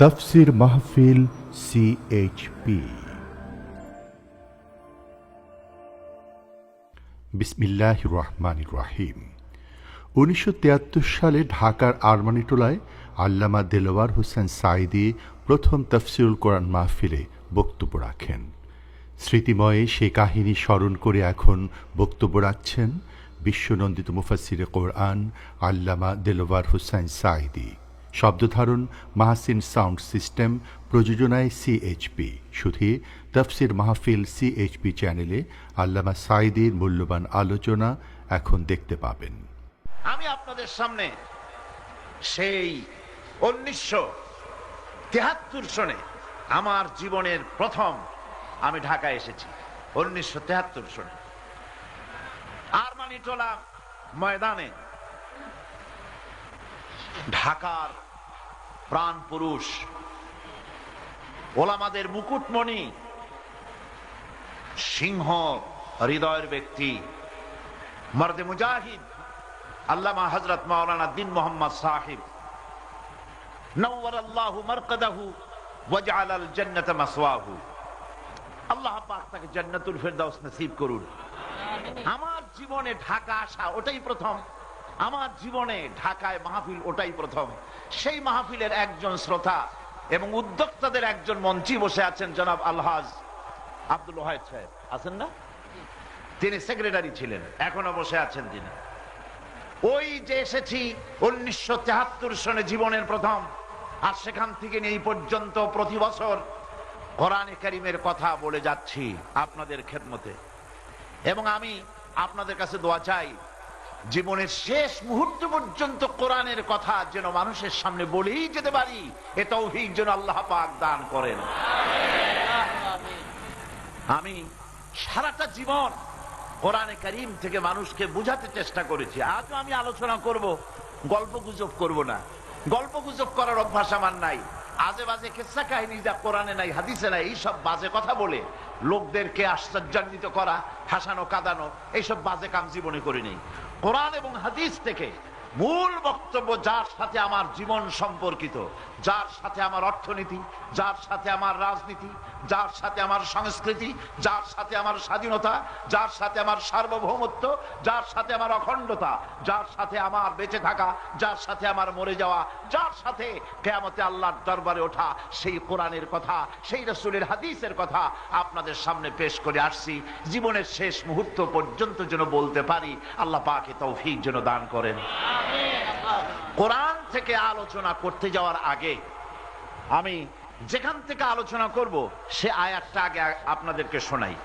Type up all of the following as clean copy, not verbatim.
তাফসীর মাহফিল সিএইচপি। বিসমিল্লাহির রহমানির রহিম। 1973 সালে ঢাকার আরমানিটোলায় আল্লামা দেলোয়ার হোসেন সাঈদী প্রথম তাফসীরুল কোরআন মাহফিলে বক্তব্য রাখেন। স্মৃতিময়ে সে কাহিনী স্মরণ করে এখন বক্তব্য রাখছেন বিশ্বনন্দিত মুফাসসিরে কোরআন আল্লামা দেলোয়ার হোসেন সাঈদী। শব্দধারণ মাহসিন সাউন্ড সিস্টেম, প্রযোজনায় সিএইচপি। শুধু তাফসীর মাহফিল সিএইচপি চ্যানেলে আল্লামা সাঈদীর মূল্যবান আলোচনা এখন দেখতে পাবেন। আমি আপনাদের সামনে সেই 1973 সনে আমার জীবনের প্রথম আমি ঢাকায় এসেছি। 1973 সনে আরমানিটোলা ময়দানে ঢাকার প্রাণ পুরুষ, ওলামাদের মুকুটমণি, সিংহ হৃদয়ের ব্যক্তি, মর্দে মুজাহিদ আল্লামা হযরত মাওলানা দ্বীন মোহাম্মদ সাহেব নওয়ারাল্লাহু মারকাদাহু ওয়াজআলাল জান্নাতা মাসওয়াহু। আল্লাহ পাক তাকে জান্নাতুল ফেরদাউস নসিব করুন। আমার জীবনে ঢাকা আসা ওটাই প্রথম, আমার জীবনে ঢাকায় মাহফিল ওটাই প্রথম। সেই মাহফিলের একজন শ্রোতা এবং উদ্যোক্তাদের একজন মঞ্চে বসে আছেন জনাব আলহাজ আব্দুল ওয়াহিদ সাহেব, আছেন না? তিনি সেক্রেটারি ছিলেন, এখনো বসে আছেন তিনি। ওই যে এসেছি 1973 সনে জীবনের প্রথম, আর সেখান থেকে এই পর্যন্ত প্রতি বছর কোরআনে কারীমের কথা বলে যাচ্ছি আপনাদের খেদমতে। এবং আমি আপনাদের কাছে দোয়া চাই, জীবনের শেষ মুহূর্ত পর্যন্ত কোরআনের কথা যেন মানুষের সামনে বলেই যেতে পারি, এ তৌফিক যেন আল্লাহ পাক দান করেন। আমি সারাটা জীবন কোরআনে কারীম থেকে মানুষকে বোঝাতে চেষ্টা করেছি। আজও আমি আলোচনা করব, গল্প গুজব করব না। গল্প গুজব করার অভ্যাস আমার নাই। আজে বাজে কিসসা কাহিনী যা কোরআনে নাই, হাদিসে নাই, এইসব বাজে কথা বলে লোকদেরকে আশ্চর্যান্বিত করা, হাসানো, কাঁদানো, এইসব বাজে কাম জীবনে করিনি। কোরআন এবং হাদিস থেকে মূল বক্তব্য, যার সাথে আমার জীবন সম্পর্কিত, যার সাথে আমার অর্থনীতি, যার সাথে আমার রাজনীতি, যার সাথে আমার সংস্কৃতি, যার সাথে আমার স্বাধীনতা, যার সাথে আমার সার্বভৌমত্ব, যার সাথে আমার অখণ্ডতা, যার সাথে আমার বেঁচে থাকা, যার সাথে আমার মরে যাওয়া, যার সাথে কিয়ামতে আল্লাহর দরবারে ওঠা, সেই কোরআনের কথা, সেই রাসূলের হাদিসের কথা আপনাদের সামনে পেশ করে আসছি। জীবনের শেষ মুহূর্ত পর্যন্ত যেন বলতে পারি, আল্লাহ পাক তৌফিক যেন দান করেন। কোরআন থেকে আলোচনা করতে যাওয়ার আগে আমি যেখান থেকে আলোচনা করব সে আয়াতটা আগে আপনাদেরকে শোনাই,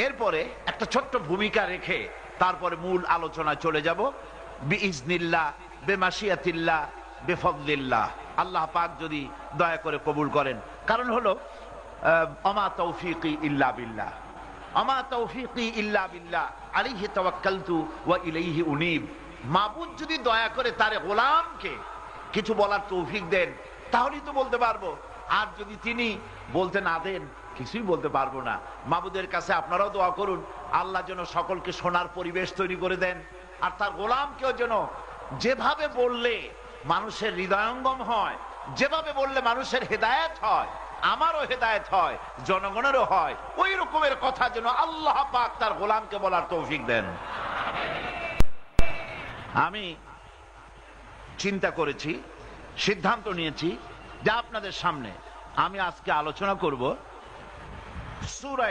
এরপরে একটা ছোট্ট ভূমিকা রেখে তারপরে মূল আলোচনা চলে যাব। বিইজনিল্লাহ, বেমাশিয়াতিল্লাহ, বেফদলিল্লাহ, আল্লাহ পাক যদি দয়া করে কবুল করেন। কারণ হলো আমা তৌফিকি ইল্লা বিল্লাহ, আমা তৌফিকি ইল্লা বিল্লাহ, আলাইহি তাওয়াক্কালতু ওয়া ইলাইহি উনীব। মাবুদ যদি দয়া করে তার গোলামকে কিছু বলার তৌফিক দেন, তাহলেই তো বলতে পারবো। আর যদি তিনি বলতে না দেন, কিছুই বলতে পারবো না। মাবুদের কাছে আপনারাও দোয়া করুন, আল্লাহ যেন সকলকে শোনার পরিবেশ তৈরি করে দেন, আর তার গোলামকেও যেন যেভাবে বললে মানুষের হৃদয়ঙ্গম হয়, যেভাবে বললে মানুষের হেদায়েত হয়, আমারও হেদায়েত হয়, জনগণেরও হয়, ওই রকমের কথা যেন আল্লাহ পাক তার গোলামকে বলার তৌফিক দেন। আমি চিন্তা করেছি, সিদ্ধান্ত নিয়েছি যে আপনাদের সামনে আমি আজকে আলোচনা করব সূরা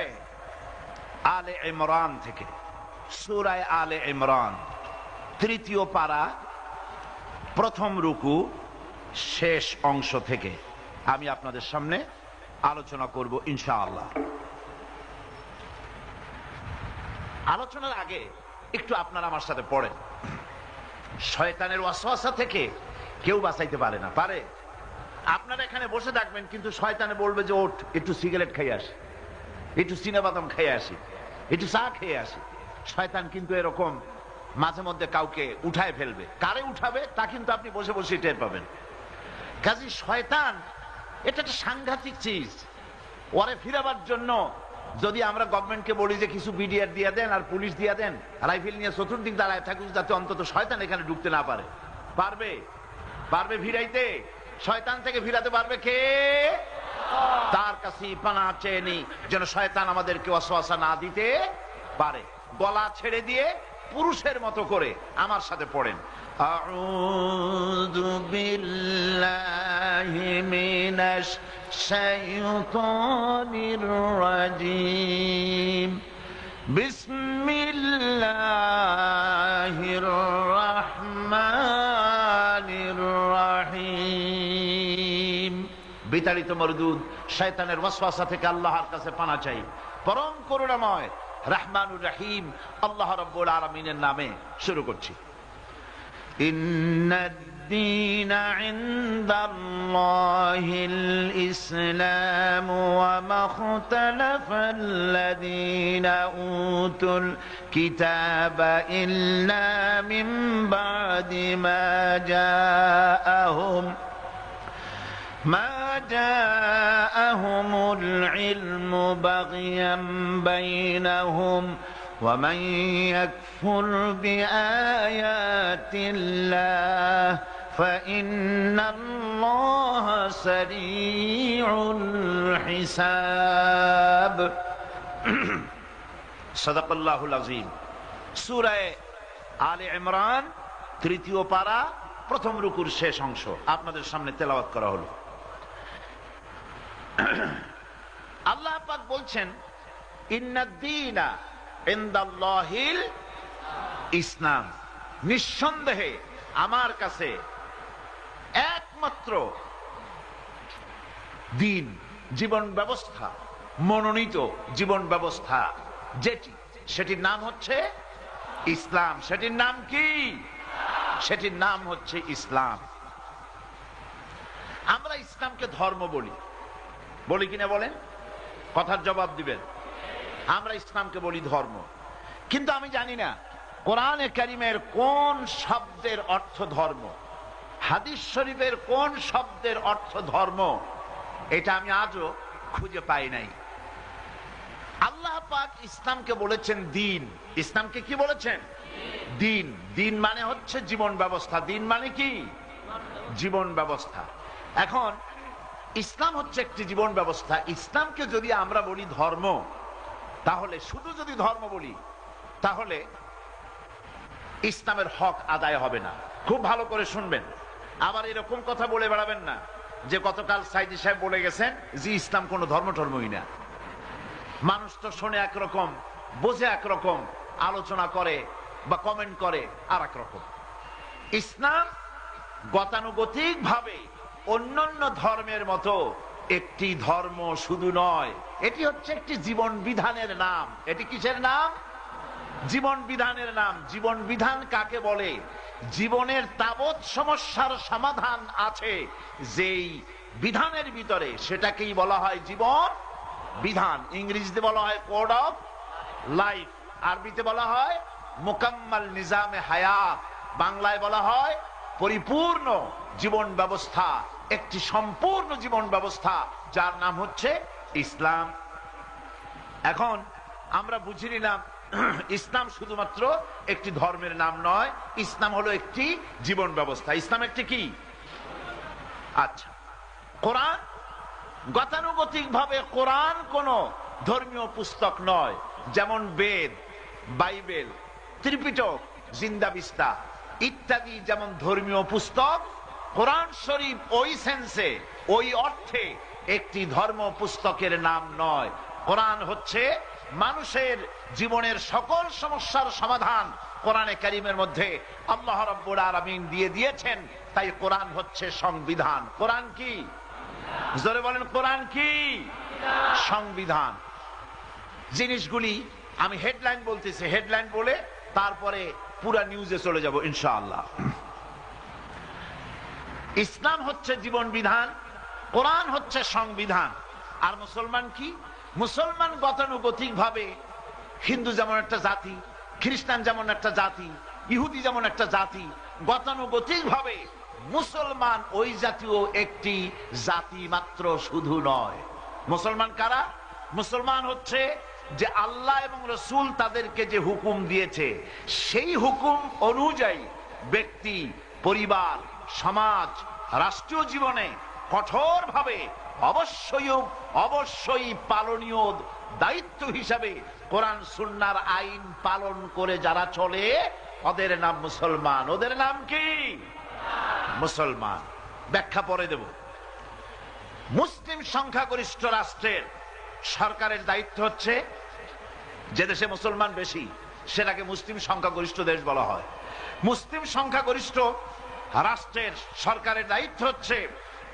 আলে ইমরান থেকে। সূরা আলে ইমরান, 3য় পারা, প্রথম রুকু, শেষ অংশ থেকে আমি আপনাদের সামনে আলোচনা করব ইনশাআল্লাহ। আলোচনার আগে একটু আপনারা আমার সাথে পড়েন। শয়তানের ওয়াসওয়াসা থেকে কেউ বাঁচাইতে পারে না, পারে? আপনারা এখানে বসে থাকবেন, কিন্তু শয়তানে বলবে যে ওঠ, একটু সিগারেট খাইয়ে আসি, একটু চিনাবাদাম খাইয়ে আসি, একটু চা খেয়ে আসি। শয়তান কিন্তু এরকম মাঝে মধ্যে কাউকে উঠায় ফেলবে। কারে উঠাবে তা কিন্তু আপনি বসে বসে টের পাবেন। কাজী শয়তান এটা একটা সাংঘাতিক চিজ। ওরে ফিরাবার জন্য যদি আমরা গভর্নমেন্টকে বলি যে কিছু বিডিআর দিয়ে দেন আর পুলিশ দিয়ে দেন, রাইফেল নিয়ে চতুর্দিক দাঁড়ায় থাকুক, যাতে অন্তত শয়তান এখানে ঢুকতে না পারে, পারবে? পারবে ভিড়াইতে? শয়তান থেকে ফিরাতে পারবে কে? তার কাছে পানা চেয়ে নি, যেন শয়তান আমাদেরকে ওয়াসওয়াসা না দিতে পারে। গলা ছেড়ে দিয়ে পুরুষের মতো করে আমার সাথে পড়েন, আউযু বিল্লাহি মিনাশ শাইতানির রাজীম, বিসমিল্লাহির রাহমানির রাহিম। বিতাড়িত মরদুদ শয়তানের ওয়াসওয়াসা থেকে আল্লাহর কাছে পানা চাই। পরম করুণাময় রহমানুর রহিম আল্লাহ রাব্বুল আলামিনের নামে শুরু করছি। ইন্নাদ-দীন ইনদাল্লাহিল ইসলাম ওয়া মাখতালাফাল্লাযীনা উতুল কিতাবা ইল্লা মিন বা'দি মা জাআহুমুল ইলমু বাগয়ান বাইনাহুম ওয়া মান ইয়াকফুর বিআয়াতিল্লাহ ফাইন্নাল্লাহা সারিউল হিসাব। সাদাকাল্লাহুল আযীম। সূরা আলে ইমরান 3য় পারা, প্রথম রুকুর শেষ অংশ আপনাদের সামনে তেলাওয়াত করা হলো। আল্লাহ পাক বলছেন, ইন্নাদ-দীনা ইনদাল্লাহিল ইসলাম, নিঃসন্দেহে আমার কাছে একমাত্র দিন, জীবন ব্যবস্থা, মনোনীত জীবন ব্যবস্থা যেটি, সেটির নাম হচ্ছে ইসলাম। সেটির নাম কি? সেটির নাম হচ্ছে ইসলাম। আমরা ইসলামকে ধর্ম বলি, বলি কিনা বলেন? কথার জবাব দিবেন। আমরা ইসলামকে বলি ধর্ম, কিন্তু আমি জানি না কোরআনে কারিমের কোন শব্দের অর্থ ধর্ম, হাদিস শরীফের কোন শব্দের অর্থ ধর্ম, এটা আমি আজও খুঁজে পাই নাই। আল্লাহ পাক ইসলামকে বলেছেন দিন। ইসলামকে কি বলেছেন? দিন। দিন মানে হচ্ছে জীবন ব্যবস্থা। দিন মানে কি? জীবন ব্যবস্থা। এখন ইসলাম হচ্ছে একটি জীবন ব্যবস্থা। ইসলামকে যদি আমরা বলি ধর্ম, তাহলে শুধু যদি ধর্ম বলি, তাহলে ইসলামের হক আদায় হবে না। খুব ভালো করে শুনবেন, আবার এরকম কথা বলে বেড়াবেন না যে গতকাল সাইদি সাহেব বলে গেছেন যে ইসলাম কোনো ধর্ম টর্মই না। মানুষ তো শোনে একরকম, বোঝে একরকম, আলোচনা করে বা কমেন্ট করে আর এক রকম। ইসলাম গতানুগতিক ভাবে অন্যান্য ধর্মের মতো একটি ধর্ম শুধু নয়, এটি হচ্ছে একটি জীবন বিধানের নাম। এটি কিসের নাম? জীবন বিধানের নাম। জীবন বিধান কাকে বলে? জীবনের তাবৎ সমস্যার সমাধান আছে যেই বিধানের ভিতরে, সেটাকেই বলা হয় জীবন বিধান। ইংরেজিতে বলা হয় কোড অফ লাইফ, আরবিতে বলা হয় মুকাম্মাল নিজামে হায়াত, বাংলায় বলা হয় পরিপূর্ণ জীবন ব্যবস্থা, একটি সম্পূর্ণ জীবন ব্যবস্থা যার নাম হচ্ছে ইসলাম। এখন আমরা বুঝে নিলাম ইসলাম শুধুমাত্র একটি ধর্মের নাম নয়, ইসলাম হলো একটি জীবন ব্যবস্থা। ইসলাম একটি কি? আচ্ছা, কোরআন গতানুগতিক ভাবে কোরআন কোন ধর্মীয় পুস্তক নয়, যেমন বেদ, বাইবেল, ত্রিপিটক, জিন্দাবিস্তা ইত্যাদি যেমন ধর্মীয় পুস্তক, কোরআন শরীফ ওই সেন্সে, ওই অর্থে একটি ধর্ম পুস্তকের নাম নয়। কোরআন হচ্ছে মানুষের জীবনের সকল সমস্যার সমাধান কোরআনে কারীমের মধ্যে আল্লাহ রাব্বুল আলামিন দিয়ে দিয়েছেন। তাই কোরআন হচ্ছে সংবিধান। কোরআন কি? জোরে বলেন, কোরআন কি? সংবিধান। জিনিসগুলি আমি হেডলাইন বলতেছি, হেডলাইন বলে তারপরে পুরা নিউজে চলে যাব ইনশাআল্লাহ। ইসলাম হচ্ছে জীবন বিধান, কোরআন হচ্ছে সংবিধান। আর মুসলমান কি? মুসলমান গতানুগতিক ভাবে হিন্দু যেমন একটা জাতি, খ্রিস্টান যেমন একটা জাতি, ইহুদি যেমন একটা জাতি, গতানুগতিক ভাবে মুসলমান ওই জাতীয় একটি জাতি মাত্র শুধু নয়। মুসলমান কারা? মুসলমান হচ্ছে যে আল্লাহ এবং রাসূল তাদেরকে যে হুকুম দিয়েছে, সেই হুকুম অনুযায়ী ব্যক্তি, পরিবার, সমাজ, রাষ্ট্রীয় জীবনে কঠোরভাবে অবশ্যই পালনীয় দায়িত্ব হিসাবে কোরআন সুন্নাহর আইন পালন করে যারা চলে ওদের নাম মুসলমান। ওদের নাম কি? মুসলমান। ব্যাখ্যা পরে দেব। মুসলিম সংখ্যাগরিষ্ঠ রাষ্ট্রের সরকারের দায়িত্ব হচ্ছে, যে দেশে মুসলমান বেশি সেটাকে মুসলিম সংখ্যাগরিষ্ঠ দেশ বলা হয়। মুসলিম সংখ্যাগরিষ্ঠ রাষ্ট্রের সরকারের দায়িত্ব হচ্ছে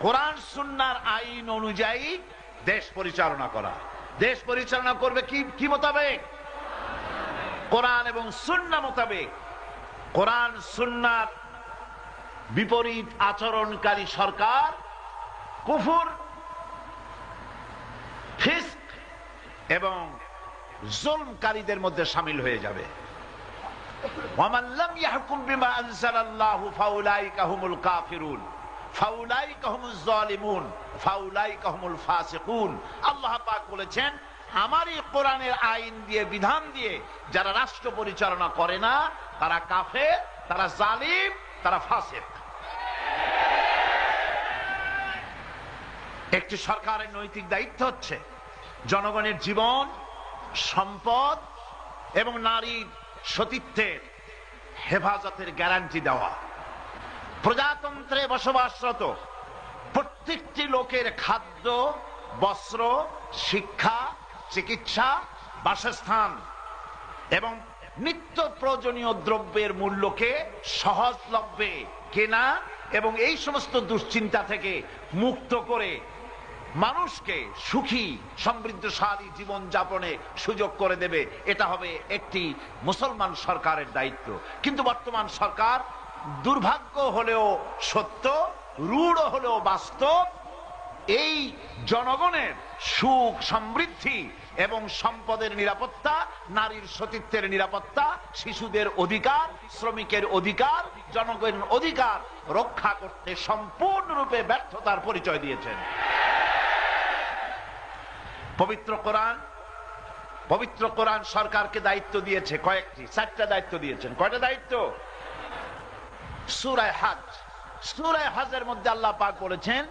কোরআন সুন্নাহর আইন অনুযায়ী দেশ পরিচালনা করা। দেশ পরিচালনা করবে কি মোতাবেক? কোরআন এবং সুন্নাহ মোতাবেক। কোরআন সুন্নাহর বিপরীত আচরণকারী সরকার কুফর, ফিস্ক এবং জুলমকারীদের মধ্যে শামিল হয়ে যাবে। ওয়ামান লাম ইয়াহকুম বিমা আনজালাল্লাহু ফাউলাইকা হুমুল কাফিরুন ফাউলাইকা হুমুজ জালিমুন ফাউলাইকা হুমুল ফাসিকুন। আল্লাহ পাক বলেছেন, আমারই কোরআনের আইন দিয়ে, বিধান দিয়ে যারা রাষ্ট্র পরিচালনা করে না তারা কাফের, তারা জালিম, তারা ফাসিক। একটি সরকারের নৈতিক দায়িত্ব হচ্ছে জনগণের জীবন, সম্পদ এবং নারীর সতীত্বের হেফাজতের গ্যারান্টি দেওয়া। প্রজাতন্ত্রে বসবাসরত প্রত্যেকটি লোকের খাদ্য, বস্ত্র, শিক্ষা, চিকিৎসা, বাসস্থান এবং নিত্য প্রয়োজনীয় দ্রব্যের মূল্যকে সহজলভ্যে কেনা এবং এই সমস্ত দুশ্চিন্তা থেকে মুক্ত করে মানুষকে সুখী সমৃদ্ধশালী জীবন যাপনে সুযোগ করে দেবে। এটা হবে একটি মুসলমান সরকারের দায়িত্ব। কিন্তু বর্তমান সরকার, দুর্ভাগ্য হলেও সত্য, রূঢ় হলেও বাস্তব, এই জনগণের সুখ, সমৃদ্ধি এবং সম্পদের নিরাপত্তা, নারীর সতীত্বের নিরাপত্তা, শিশুদের অধিকার, শ্রমিকের অধিকার, জনগণের অধিকার রক্ষা করতে সম্পূর্ণরূপে ব্যর্থতার পরিচয় দিয়েছেন। পবিত্র কোরআন সরকারকে দায়িত্ব দিয়েছে কয়েকটি, 4টা দায়িত্ব দিয়েছেন। কয়টা দায়িত্ব? সূরা হজের মধ্যে আল্লাহ পাক বলেছেন,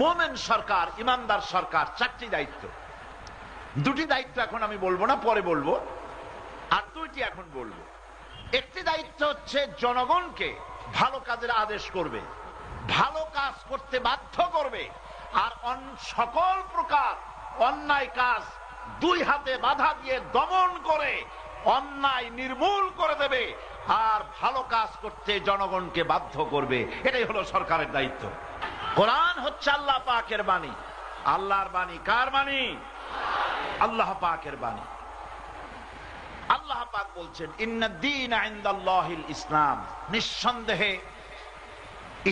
মুমিন সরকার, ইমানদার সরকার, 4টি দায়িত্ব। 2টি দায়িত্ব এখন আমি বলবো না, পরে বলবো, আর 2টি এখন বলবো। একটি দায়িত্ব হচ্ছে জনগণকে ভালো কাজের আদেশ করবে, ভালো কাজ করতে বাধ্য করবে, আর সকল প্রকার অন্যায় কাজ 2 হাতে বাধা দিয়ে দমন করে অন্যায় নির্মূল করে দেবে, আর ভালো কাজ করতে জনগণকে বাধ্য করবে। এটাই হলো সরকারের দায়িত্ব। কোরআন হচ্ছে আল্লাহ পাকের বাণী। আল্লাহর বাণী কার বাণী? আল্লাহ পাকের বাণী। আল্লাহ পাক বলছেন, ইন্নাদ-দীনা ইনদাল্লাহিল ইসলাম, নিঃসন্দেহে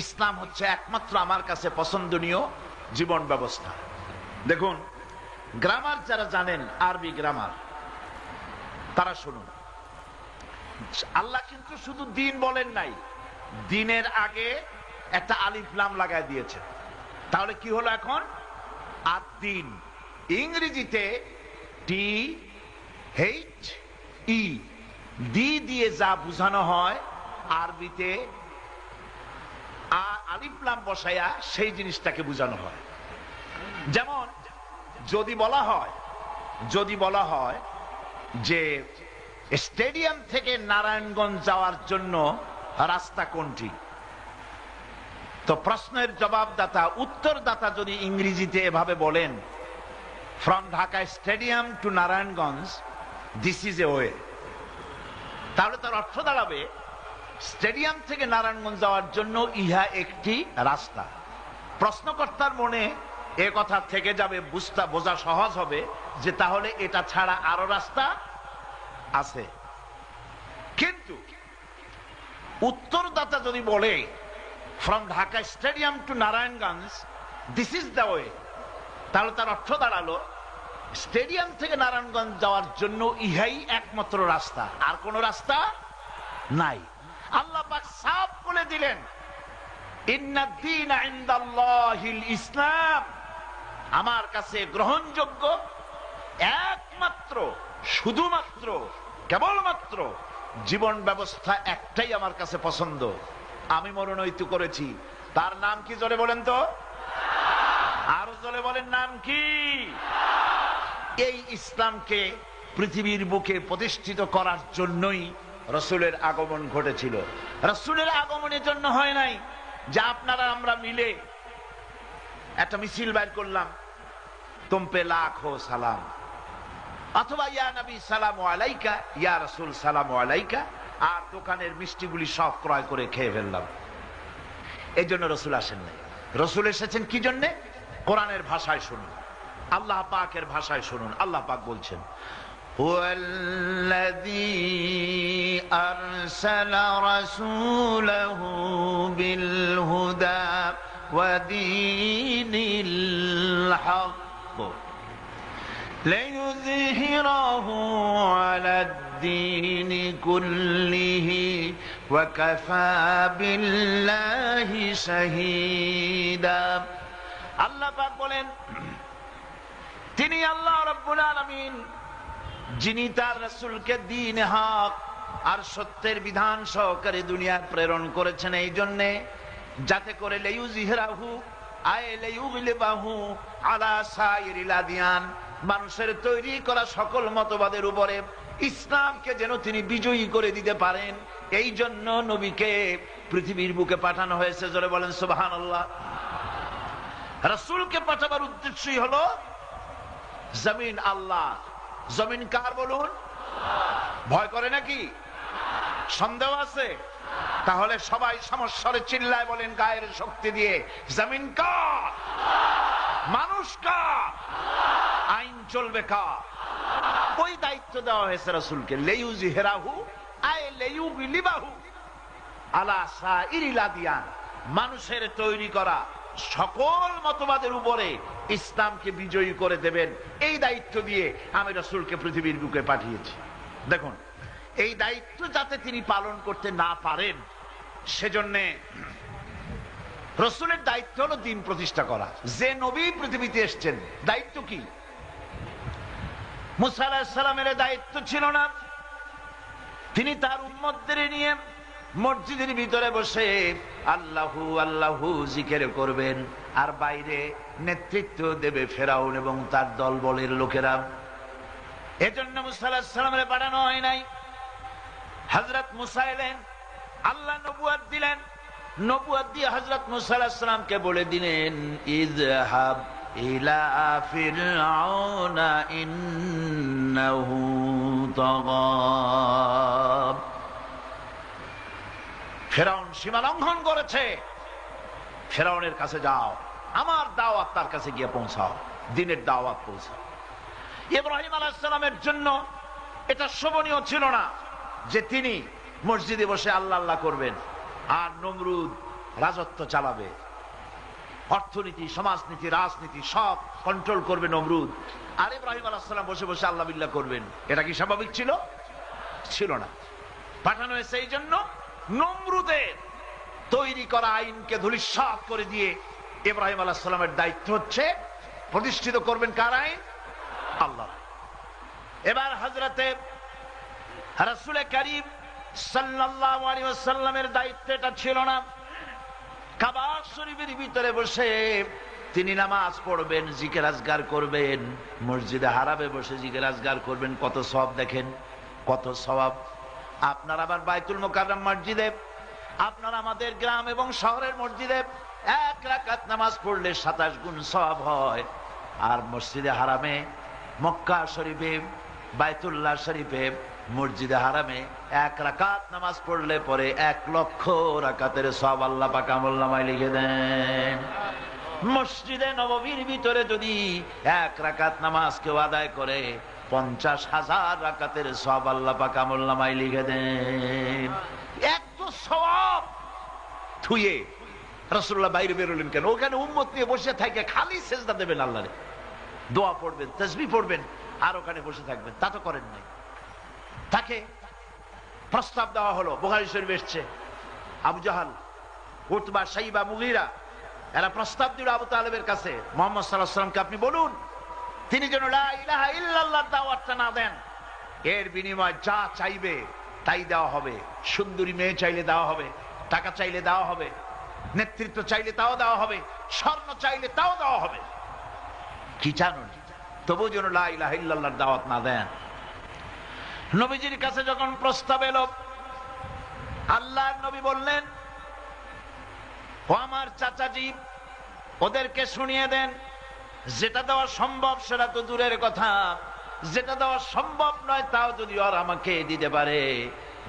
ইসলাম হচ্ছে একমাত্র আমার কাছে পছন্দনীয় জীবন ব্যবস্থা। দেখুন, গ্রামার যারা জানেন, আরবি গ্রামার, তারা শুনুন, আল্লাহ কিন্তু শুধু দিন বলেন নাই, দিনের আগে একটা আলিফ লাম লাগায় দিয়েছে। তাহলে কি হলো এখন? আদ-দীন। ইংরেজিতে THE, দি দিয়ে যা বোঝানো হয়, আরবিতে আলিফ লাম বসায়া সেই জিনিসটাকে বোঝানো হয়। যেমন যদি বলা হয় যে স্টেডিয়াম থেকে নারায়ণগঞ্জ যাওয়ার জন্য রাস্তা কোনটি, তো প্রশ্নের জবাবদাতা, উত্তরদাতা যদি ইংরেজিতে এভাবে বলেন, from Dhaka stadium to Narayanganj this is a way, তাহলে তার অর্থ দাঁড়াবে স্টেডিয়াম থেকে নারায়ণগঞ্জ যাওয়ার জন্য ইহা একটি রাস্তা। প্রশ্নকর্তার মনে এ কথা থেকে যাবে, বোঝা সহজ হবে যে তাহলে এটা ছাড়া আরো রাস্তা আছে। কিন্তু উত্তরদাতা যদি বলে from Dhaka stadium to Narayanganj this is the way, তাহলে তার অর্থ দাঁড়ালো স্টেডিয়াম থেকে নারায়ণগঞ্জ যাওয়ার জন্য ইহাই একমাত্র রাস্তা, আর কোন রাস্তা নাই। আল্লাহ পাক সাফ বলে দিলেন, ইন্নাদ-দীনা ইনদাল্লাহিল ইসলাম, আমার কাছে গ্রহণযোগ্য একমাত্র, শুধুমাত্র, কেবলমাত্র জীবন ব্যবস্থা একটাই আমার কাছে পছন্দ। আমি মনোনীত করেছি তার নাম কি জোরে বলেন তো, আরো জোরে বলেন নাম কি? এই ইসলামকে পৃথিবীর বুকে প্রতিষ্ঠিত করার জন্যই রাসূলের আগমন ঘটেছিল। রাসূলের আগমনের জন্য হয় নাই যে আপনারা আমরা মিলে একটা মিছিল বাইর করলাম, তুম পে লাখো সালাম, অথবা ইয়া নবী সালামু আলাইকা, ইয়া রাসূল সালামু আলাইকা, আর দোকানের মিষ্টিগুলি সব ক্রয় করে খেয়ে ফেললাম। এই জন্য রাসূল আসেন নাই। রাসূল এসেছেন কি জন্যে? কোরআনের ভাষায় শুনুন, আল্লাহ পাকের ভাষায় শুনুন। আল্লাহ পাক বলছেন, হুয়াল্লাযী আরসালা রাসূলাহু বিল হুদা ওয়া দীনিল হক লিইয়ুযহিরাহু আলাদ-দীনি কুল্লিহি ওয়া কাফা বিল্লাহি শাহীদা। আল্লাহ পাক বলেন, তিনি আল্লাহ রাব্বুল আলামিন, যিনি তার রাসূলকে দ্বীন হক আর সত্যের বিধান সহকারে দুনিয়া প্রেরণ করেছেন এই জন্যে যাতে করে লিইয়ুযহিরাহু আয় লিইয়ুগলিবাহু আলা সাইরিল আদিয়ান, মানুষের তৈরি করা সকল মতবাদের উপরে ইসলামকে যেন তিনি বিজয়ী করে দিতে পারেন। এই জন্য নবীকে পৃথিবীর বুকে পাঠানো হয়েছে। জোরে বলেন সুবহানাল্লাহ। রাসূলকে পাঠাবার উদ্দেশ্যই হলো জমিন আল্লাহ। জমিন কার বলুন? ভয় করে নাকি? সন্দেহ আছে? তাহলে সবাই সমস্যারে চিল্লায় বলেন গায়ের শক্তি দিয়ে, জমিন কার? মানুষ কার? আইন চলবে কার? ওই দায়িত্ব দেওয়া হয়েছে রাসূলকে। লিইয়ুযহিরাহু আয় লিইয়ুগলিবাহু আলা সাইরিল আদিয়ান, মানুষের তৈরি করা সকল মতবাদের উপরে ইসলামকে বিজয়ী করে দেবেন। এই দায়িত্ব দিয়ে আমি রাসূলকে পৃথিবীর বুকে পাঠিয়েছি। দেখুন, এই দায়িত্ব যাতে তিনি পালন করতে না পারেন সেজন্য রাসূলের দায়িত্ব হলো দ্বীন প্রতিষ্ঠা করা। যে নবী পৃথিবীতে এসেছেন, দায়িত্ব কি? মুসা আলাইহিস সালামের দায়িত্ব ছিল না তিনি তার উম্মতদের নিয়ে মসজিদের ভিতরে বসে আল্লাহু আল্লাহু জিকির করবেন, আর বাইরে নেতৃত্ব দেবে ফেরাউন এবং তার দলবলের লোকেরা। এজন্য মুসা আলাইহিস সালামের পাঠানো হয় নাই। হযরত মুসা এলেন, আল্লাহ নবুয়ত দিলেন। নবুয়ত দিয়ে হযরত মুসা আলাইহিস সালামকে বলে দিলেন, ইযহাব ইলা ফিরআউনা ইন্নাহু তাগা, ফেরাউন সীমা লঙ্ঘন করেছে, ফেরাউনের কাছে যাও, আমার দাওয়াত তার কাছে গিয়ে পৌঁছাও, দ্বীনের দাওয়াত পৌঁছাও। ইব্রাহিম আলাইহিস সালামের জন্য এটা শোভনীয় ছিল না যে তিনি মসজিদে বসে আল্লাহ আল্লাহ করবেন আর নমরুদ রাজত্ব চালাবে, অর্থনীতি, সমাজনীতি, রাজনীতি সব কন্ট্রোল করবে নমরুদ, আর ইব্রাহিম আলাইহিস সালাম বসে বসে আল্লাহ বিল্লাহ করবেন। এটা কি স্বাভাবিক ছিল? ছিল না। পাঠানো হয়েছে এই জন্য নমরুদের তৈরি করা আইনকে ধূলিসাৎ করে দিয়ে ইব্রাহিম আলাইহিস সালামের দায়িত্ব হচ্ছে প্রতিষ্ঠিত করবেন কার আইন? আল্লাহ। এবার হযরতে রাসূল কারীম সাল্লাল্লাহু আলাইহি ওয়াসাল্লামের দায়িত্ব এটা ছিল না। কাবা শরীফের ভিতরে বসে তিনি নামাজ পড়বেন, জিকির আজগার করবেন, মসজিদে হারামে বসে জিকির আজগার করবেন। কত সওয়াব দেখেন, কত সওয়াব। আপনার আবার বাইতুল মুকাররম মসজিদে, আপনার আমাদের গ্রাম এবং শহরের মসজিদে এক রাকাত নামাজ পড়লে 27 গুণ সওয়াব হয়। আর মসজিদে হারামে, মক্কা শরীফে, বাইতুল্লাহ শরীফে, মসজিদে হারামে এক রাকাত নামাজ পড়লে পরে 1 লক্ষ রাকাতের সওয়াব আল্লাহ পাক আমলনামায় লিখে দেন। মসজিদে নববীর ভিতরে যদি 1 রাকাত নামাজ কেউ আদায় করে 50,000 রাকাতের সওয়াব আল্লাহ পাক আমলনামায় লিখে দেন। এত সওয়াব থুয়ে রাসূলুল্লাহ বাইরে বেরোলেন কেন? ওখানে উম্মত নিয়ে বসে থাকে, খালি সেজদা দেবেন আল্লাহরে, দোয়া পড়বেন, তাসবিহ পড়বেন, আর ওখানে বসে থাকবেন। তা তো করেন নাই। তাকে প্রস্তাব দেওয়া হলো, বুখারী শরীফে এসেছে, আবু জাহাল, উতবা, শাইবা, মুগীরা এরা প্রস্তাব দিল আবু তালেবের কাছে, মুহাম্মদ সাল্লাল্লাহু আলাইহি ওয়াসাল্লামকে আপনি বলুন তিনি যেন লা ইলাহা ইল্লাল্লাহ দাওয়াতটা না দেন, এর বিনিময়ে যা চাইবে তাই দেওয়া হবে। সুন্দরী মেয়ে চাইলে দেওয়া হবে, টাকা চাইলে দেওয়া হবে, নেতৃত্ব চাইলে তাও দেওয়া হবে, স্বর্ণ চাইলে তাও দেওয়া হবে। কি জানো, তবু যেন লা ইলাহা ইল্লাল্লাহর দাওয়াত না দেন। নবীজির কাছে যখন প্রস্তাব এলো, আল্লাহর নবী বললেন, ও আমার চাচাজি, ওদেরকে শুনিয়ে দেন, যেটা দেওয়া সম্ভব সেটা তো দূরের কথা, যেটা দেওয়া সম্ভব নয় তাও যদি ওরা আমাকে দিতে পারে,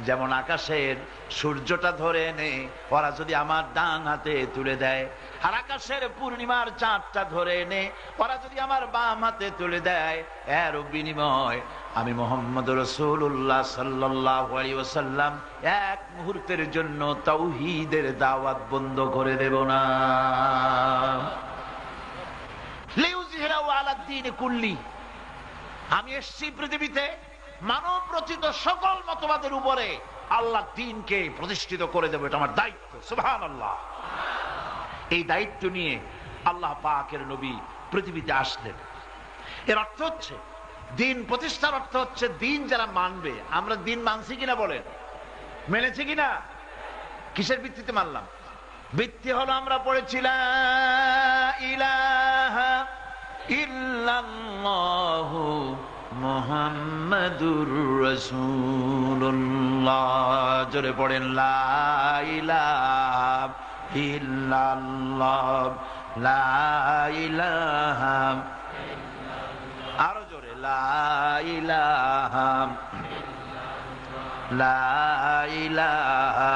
যেমন আকাশের সূর্যটা ধরে এনে ওরা যদি আমার ডান হাতে তুলে দেয়, আর আকাশের পূর্ণিমার চাঁদটা ধরে এনে ওরা যদি আমার বাম হাতে তুলে দেয়, এর বিনিময় আমি মুহাম্মদ রাসূলুল্লাহ সাল্লাল্লাহু আলাইহি ওয়াসাল্লাম এক মুহূর্তের জন্য তাওহীদের দাওয়াত বন্ধ করে দেব না। লিউযহিরাহু আলাদ দ্বীনি কুল্লি, আমি এসেছি পৃথিবীতে মানব রচিত সকল মতবাদের উপরে আল্লাহর দ্বীনকে প্রতিষ্ঠিত করে দেব, এটা আমার দায়িত্ব। সুবহানাল্লাহ। এই দায়িত্ব নিয়ে আল্লাহ পাকের নবী পৃথিবীতে আসলেন। এর অর্থ হচ্ছে, দ্বীন প্রতিষ্ঠার অর্থ হচ্ছে দ্বীন যারা মানবে। আমরা দ্বীন মানছি কিনা বলেন? মেনেছি কিনা? কিসের ভিত্তিতে মানলাম? ভিত্তি হলো আমরা পড়েছি লা ইলাহা ইল্লাল্লাহু মুহাম্মাদুর রাসূলুল্লাহ। জোরে পড়েন, লা ইলাহা ইল্লাল্লাহ, লা ইলাহা, আরো জোরে, লা ইলাহা, লা ইলাহা,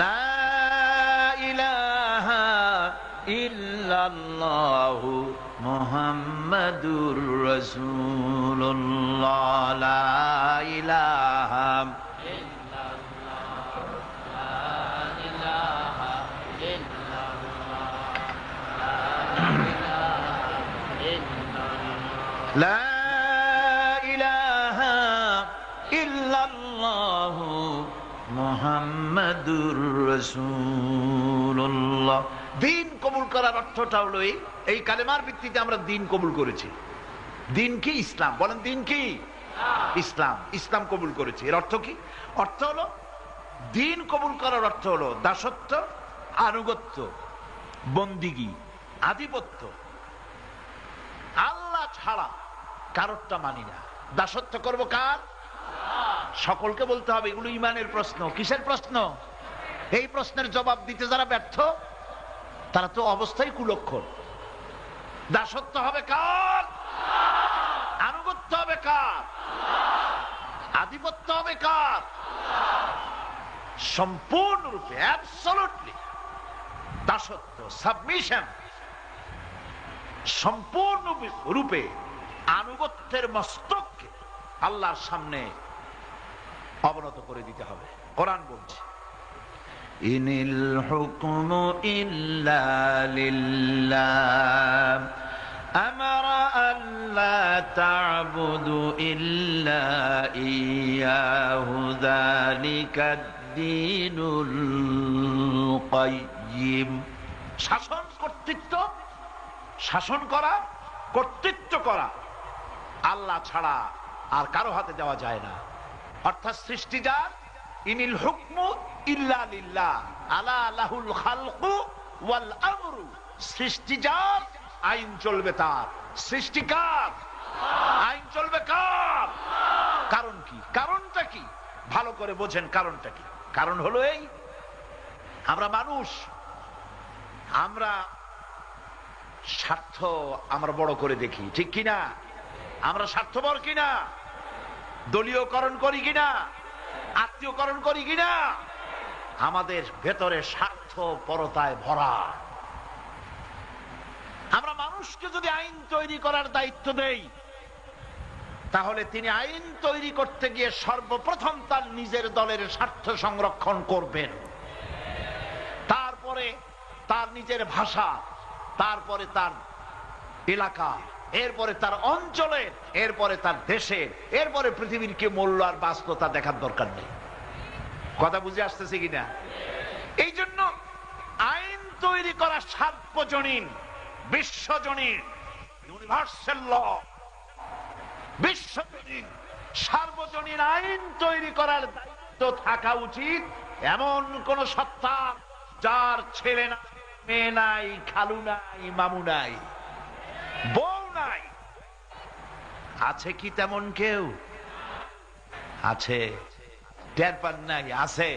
লা ইলাহা ইল্লাল্লাহু মুহাম্মাদুর রাসূলুল্লাহ, লা ইলাহা ইল্লাল্লাহ, লা ইলাহা ইল্লাল্লাহু মুহাম্মাদুর রাসূলুল্লাহ। দ্বীন কবুল করার অর্থটা হলো এই কালেমার ভিত্তিতে আমরা দ্বীন কবুল করেছি। দ্বীন কি? ইসলাম। বলেন, দ্বীন কি? ইসলাম। ইসলাম কবুল করেছি। এর অর্থ কি? অর্থ হলো, দ্বীন কবুল করার অর্থ হলো দাসত্ব, আনুগত্য, বন্দিগি, আধিপত্য। আল্লাহ ছাড়া কারোরটা মানি না। দাসত্ব করবো কার? সকলকে বলতে হবে। এগুলো ইমানের প্রশ্ন। কিসের প্রশ্ন? এই প্রশ্নের জবাব দিতে যারা ব্যর্থ, তারা তো অবস্থায় কুলক্ষণ। দাসত্ব হবে কার? আনুগত্য হবে কার? আধিপত্য হবে কার? সম্পূর্ণরূপে, অ্যাবসলিউটলি দাসত্ব, সাবমিশন, সম্পূর্ণ রূপে আনুগত্যের মস্তককে আল্লাহর সামনে অবনত করে দিতে হবে। কোরআন বলছে, ইনিল হুকমু ইল্লা লিল্লাহ আমারা আল্লা তা'বুদু ইল্লা ইয়াহু যালিকাদ দীনুল কাইয়্যিম। শাসন, কর্তৃত্ব, শাসন করা, কর্তৃত্ব করা আল্লাহ ছাড়া আর কারো হাতে দেওয়া যায় না। অর্থাৎ সৃষ্টি যার, ইনিল হুকমু ইল্লা লিল্লাহ আলা লাহুল খালকু ওয়াল আমরু। সৃষ্টি যার, আইন চলবে তার। সৃষ্টি কার? আইন চলবে কার? কারণ কি? কারণটা কি? ভালো করে বোঝেন কারণটা কি। কারণ হলো এই, আমরা মানুষ, আমরা স্বার্থ আমরা বড় করে দেখি, ঠিক কিনা? আমরা স্বার্থপর কিনা? দলীয়করণ করি কিনা? আত্মীয়করণ করি কিনা? আমাদের ভেতরে স্বার্থপরতায় ভরা। আমরা মানুষকে যদি আইন তৈরি করার দায়িত্ব দেই, তাহলে তিনি আইন তৈরি করতে গিয়ে সর্বপ্রথম তার নিজের দলের স্বার্থ সংরক্ষণ করবেন, তারপরে তার নিজের ভাষা, তারপরে তার এলাকা, এরপরে তার অঞ্চলের, এরপরে তার দেশের, এরপরে পৃথিবীর কি মূল্য আর বাস্তবতা দেখার দরকার নেই। কথা বুঝে আসতেছে কিনা? এই জন্য আইন তৈরি করা সার্বজনীন, বিশ্বজনীন, ইউনিভার্সাল ল, বিশ্বজনীন সার্বজনীন আইন তৈরি করার দায়িত্ব থাকা উচিত এমন কোন সত্তা যার ছেলে নাই, মেয়ে নাই, খালু নাই, মামু নাই, বউ নাই, আছে কি তেমন কেউ? আছে, টের পান নাই? আছে।